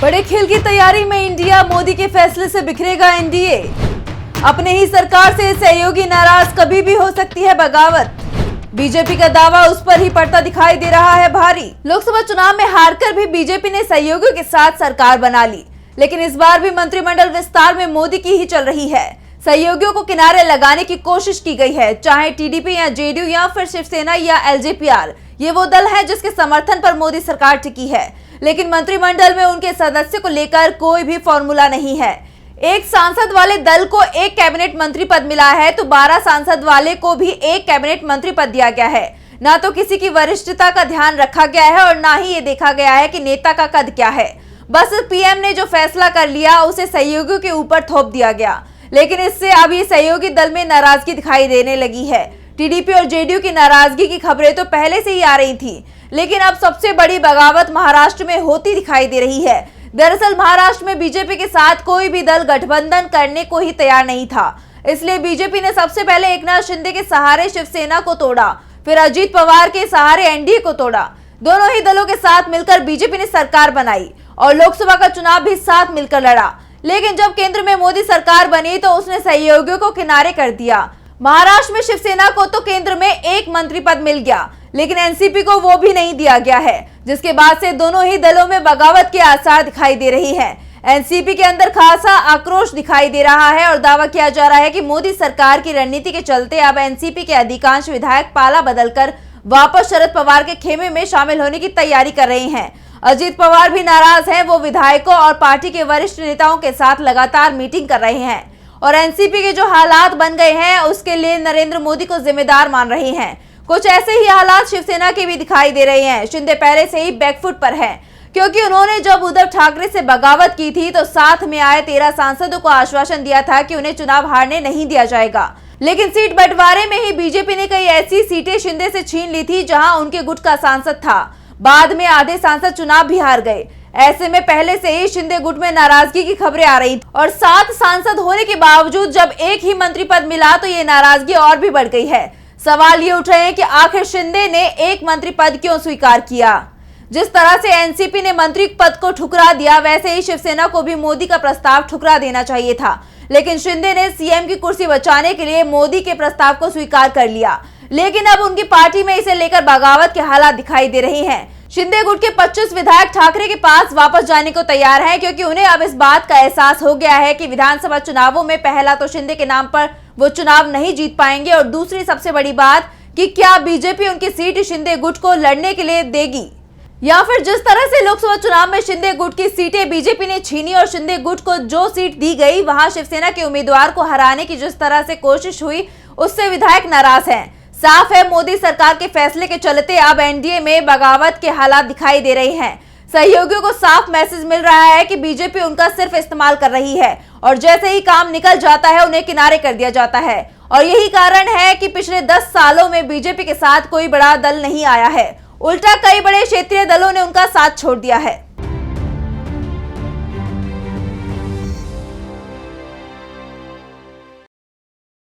बड़े खेल की तैयारी में इंडिया, मोदी के फैसले से बिखरेगा एनडीए। अपने ही सरकार से सहयोगी नाराज, कभी भी हो सकती है बगावत। बीजेपी का दावा उस पर ही पड़ता दिखाई दे रहा है भारी। लोकसभा चुनाव में हारकर भी बीजेपी ने सहयोगियों के साथ सरकार बना ली, लेकिन इस बार भी मंत्रिमंडल विस्तार में मोदी की ही चल रही है। सहयोगियों को किनारे लगाने की कोशिश की गई है, चाहे टीडीपी या जेडीयू या फिर शिवसेना या एलजेपीआर। ये वो दल है जिसके समर्थन पर मोदी सरकार टिकी है, लेकिन मंत्रिमंडल में उनके सदस्य को लेकर कोई भी फॉर्मूला नहीं है। एक सांसद वाले दल को एक कैबिनेट मंत्री पद मिला है, तो 12 सांसद वाले को भी एक कैबिनेट मंत्री पद दिया गया है। ना तो किसी की वरिष्ठता का ध्यान रखा गया है और ना ही ये देखा गया है कि नेता का कद क्या है। बस पीएम ने जो फैसला कर लिया उसे सहयोगियों के ऊपर थोप दिया गया, लेकिन इससे अब ये सहयोगी दल में नाराजगी दिखाई देने लगी है। टीडीपी और जेडीयू की नाराजगी की खबरें तो पहले से ही आ रही थी, लेकिन अब सबसे बड़ी बगावत महाराष्ट्र में होती दिखाई दे रही है। दरअसल महाराष्ट्र में बीजेपी के साथ कोई भी दल गठबंधन करने को ही तैयार नहीं था, इसलिए बीजेपी ने सबसे पहले एकनाथ शिंदे के सहारे शिवसेना को तोड़ा, फिर अजीत पवार के सहारे एनडीए को तोड़ा। दोनों ही दलों के साथ मिलकर बीजेपी ने सरकार बनाई और लोकसभा का चुनाव भी साथ मिलकर लड़ा। लेकिन जब केंद्र में मोदी सरकार बनी तो उसने सहयोगियों को किनारे कर दिया। महाराष्ट्र में शिवसेना को तो केंद्र में एक मंत्री पद मिल गया, लेकिन एनसीपी को वो भी नहीं दिया गया है, जिसके बाद से दोनों ही दलों में बगावत के आसार दिखाई दे रही है। एनसीपी के अंदर खासा आक्रोश दिखाई दे रहा है और दावा किया जा रहा है कि मोदी सरकार की रणनीति के चलते अब एनसीपी के अधिकांश विधायक पाला बदलकर वापस शरद पवार के खेमे में शामिल होने की तैयारी कर रहे हैं। अजीत पवार भी नाराज हैं, वो विधायकों और पार्टी के वरिष्ठ नेताओं के साथ लगातार मीटिंग कर रहे हैं और एनसीपी के जो हालात बन गए हैं उसके लिए नरेंद्र मोदी को जिम्मेदार मान रहे हैं। कुछ ऐसे ही हालात शिवसेना के भी दिखाई दे रहे हैं। शिंदे पहले से ही बैकफुट पर है, क्योंकि उन्होंने जब उद्धव ठाकरे से बगावत की थी तो साथ में आए 13 सांसदों को आश्वासन दिया था कि उन्हें चुनाव हारने नहीं दिया जाएगा। लेकिन सीट बंटवारे में ही बीजेपी ने कई ऐसी सीटें शिंदे से छीन ली थी जहां उनके गुट का सांसद था। बाद में आधे सांसद चुनाव भी हार गए। ऐसे में पहले से ही शिंदे गुट में नाराजगी की खबरें आ रही थी और 7 सांसद होने के बावजूद जब एक ही मंत्री पद मिला तो ये नाराजगी और भी बढ़ गई है। सवाल ये उठ रहे हैं कि आखिर शिंदे ने एक मंत्री पद क्यों स्वीकार किया। जिस तरह से एनसीपी ने मंत्री पद को ठुकरा दिया, वैसे ही शिवसेना को भी मोदी का प्रस्ताव ठुकरा देना चाहिए था, लेकिन शिंदे ने सीएम की कुर्सी बचाने के लिए मोदी के प्रस्ताव को स्वीकार कर लिया। लेकिन अब उनकी पार्टी में इसे लेकर बगावत के हालात दिखाई दे रहे हैं। शिंदे गुट के 25 विधायक ठाकरे के पास वापस जाने को तैयार हैं, क्योंकि उन्हें अब इस बात का एहसास हो गया है कि विधानसभा चुनावों में पहला तो शिंदे के नाम पर वो चुनाव नहीं जीत पाएंगे और दूसरी सबसे बड़ी बात कि क्या बीजेपी उनकी सीट शिंदे गुट को लड़ने के लिए देगी, या फिर जिस तरह से लोकसभा चुनाव में शिंदे गुट की सीटें बीजेपी ने छीनी और शिंदे गुट को जो सीट दी गई वहां शिवसेना के उम्मीदवार को हराने की जिस तरह से कोशिश हुई उससे विधायक नाराज हैं। साफ है, मोदी सरकार के फैसले के चलते अब एनडीए में बगावत के हालात दिखाई दे रहे हैं। सहयोगियों को साफ मैसेज मिल रहा है कि बीजेपी उनका सिर्फ इस्तेमाल कर रही है और जैसे ही काम निकल जाता है उन्हें किनारे कर दिया जाता है। और यही कारण है कि पिछले 10 सालों में बीजेपी के साथ कोई बड़ा दल नहीं आया है, उल्टा कई बड़े क्षेत्रीय दलों ने उनका साथ छोड़ दिया है।